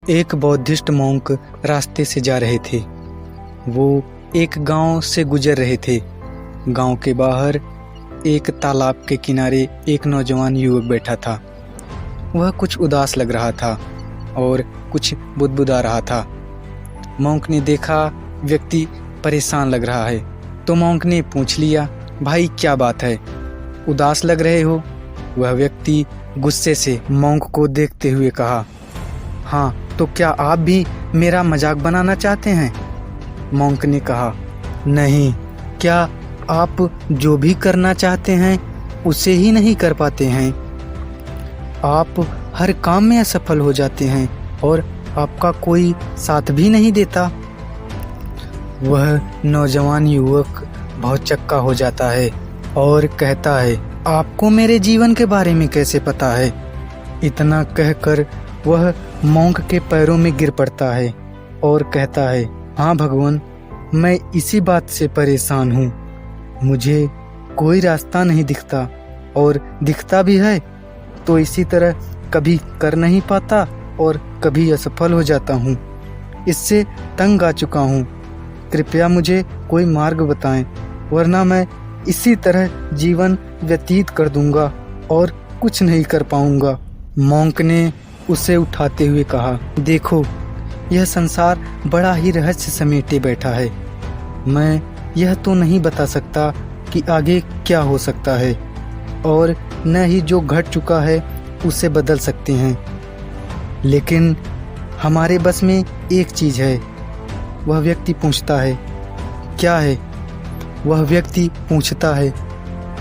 एक Buddhist monk रास्ते से जा रहे थे। वो एक गांव से गुजर रहे थे। गांव के बाहर एक तालाब के किनारे एक नौजवान युवक बैठा था। वह कुछ उदास लग रहा था और कुछ बुदबुदा रहा था। मॉन्क ने देखा व्यक्ति परेशान लग रहा है तो मॉन्क ने पूछ लिया, भाई क्या बात है, उदास लग रहे हो? वह व्यक्ति गुस्से से मॉन्क को देखते हुए कहा, हाँ तो क्या आप भी मेरा मजाक बनाना चाहते हैं? मॉन्क ने कहा, नहीं, क्या आप जो भी करना चाहते हैं उसे ही नहीं कर पाते हैं? आप हर काम में असफल हो जाते हैं और आपका कोई साथ भी नहीं देता। वह नौजवान युवक बहुत चक्का हो जाता है और कहता है, आपको मेरे जीवन के बारे में कैसे पता है? इतना कहकर वह मॉन्क के पैरों में गिर पड़ता है और कहता है, हाँ भगवान, मैं इसी बात से परेशान हूँ। मुझे कोई रास्ता नहीं दिखता और दिखता भी है तो इसी तरह कभी कर नहीं पाता और कभी असफल हो जाता हूँ। इससे तंग आ चुका हूँ। कृपया मुझे कोई मार्ग बताएं, वरना मैं इसी तरह जीवन व्यतीत कर दूंगा और कुछ नहीं कर पाऊंगा। मॉन्क ने उसे उठाते हुए कहा, देखो, यह संसार बड़ा ही रहस्य समेटे बैठा है। मैं यह तो नहीं बता सकता कि आगे क्या हो सकता है और न ही जो घट चुका है उसे बदल सकते हैं, लेकिन हमारे बस में एक चीज है। वह व्यक्ति पूछता है, क्या है? वह व्यक्ति पूछता है,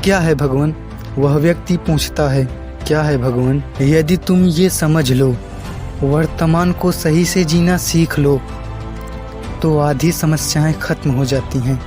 क्या है भगवान? वह व्यक्ति पूछता है, क्या है भगवान? यदि तुम ये समझ लो, वर्तमान को सही से जीना सीख लो, तो आधी समस्याएं खत्म हो जाती हैं।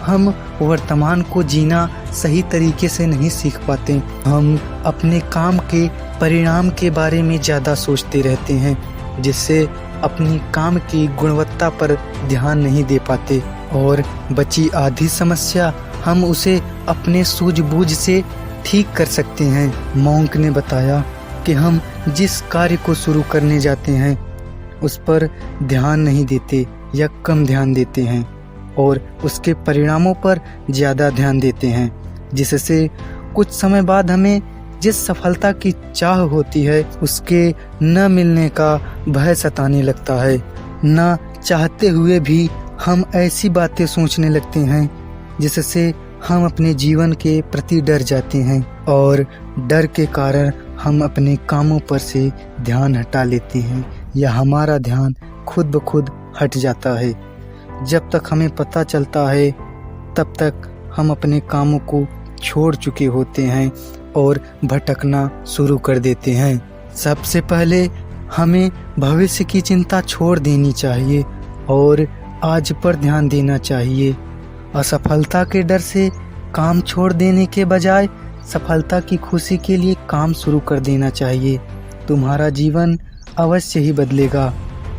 हम वर्तमान को जीना सही तरीके से नहीं सीख पाते। हम अपने काम के परिणाम के बारे में ज़्यादा सोचते रहते हैं, जिससे अपनी काम की गुणवत्ता पर ध्यान नहीं दे पाते और बची आधी समस्या हम उसे अपने सूझबूझ से ठीक कर सकते हैं। मॉन्क ने बताया कि हम जिस कार्य को शुरू करने जाते हैं उस पर ध्यान नहीं देते या कम ध्यान देते हैं और उसके परिणामों पर ज़्यादा ध्यान देते हैं, जिससे कुछ समय बाद हमें जिस सफलता की चाह होती है उसके न मिलने का भय सताने लगता है। न चाहते हुए भी हम ऐसी बातें सोचने लगते हैं जिससे हम अपने जीवन के प्रति डर जाते हैं और डर के कारण हम अपने कामों पर से ध्यान हटा लेते हैं या हमारा ध्यान खुद ब खुद हट जाता है। जब तक हमें पता चलता है तब तक हम अपने कामों को छोड़ चुके होते हैं और भटकना शुरू कर देते हैं। सबसे पहले हमें भविष्य की चिंता छोड़ देनी चाहिए और आज पर ध्यान देना चाहिए। असफलता के डर से काम छोड़ देने के बजाय सफलता की खुशी के लिए काम शुरू कर देना चाहिए। तुम्हारा जीवन अवश्य ही बदलेगा।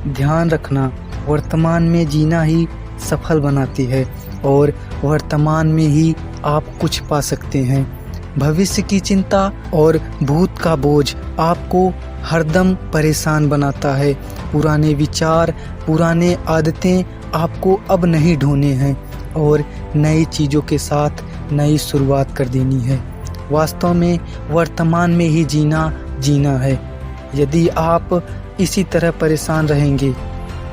ध्यान रखना, वर्तमान में जीना ही सफल बनाती है और वर्तमान में ही आप कुछ पा सकते हैं। भविष्य की चिंता और भूत का बोझ आपको हरदम परेशान बनाता है। पुराने विचार, पुराने आदतें आपको अब नहीं ढोने हैं और नई चीज़ों के साथ नई शुरुआत कर देनी है। वास्तव में वर्तमान में ही जीना है। यदि आप इसी तरह परेशान रहेंगे,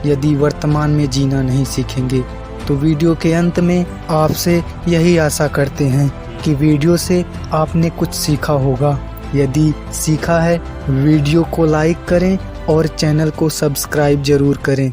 यदि वर्तमान में जीना नहीं सीखेंगे, तो वीडियो के अंत में आपसे यही आशा करते हैं कि वीडियो से आपने कुछ सीखा होगा। यदि सीखा है, वीडियो को लाइक करें और चैनल को सब्सक्राइब जरूर करें।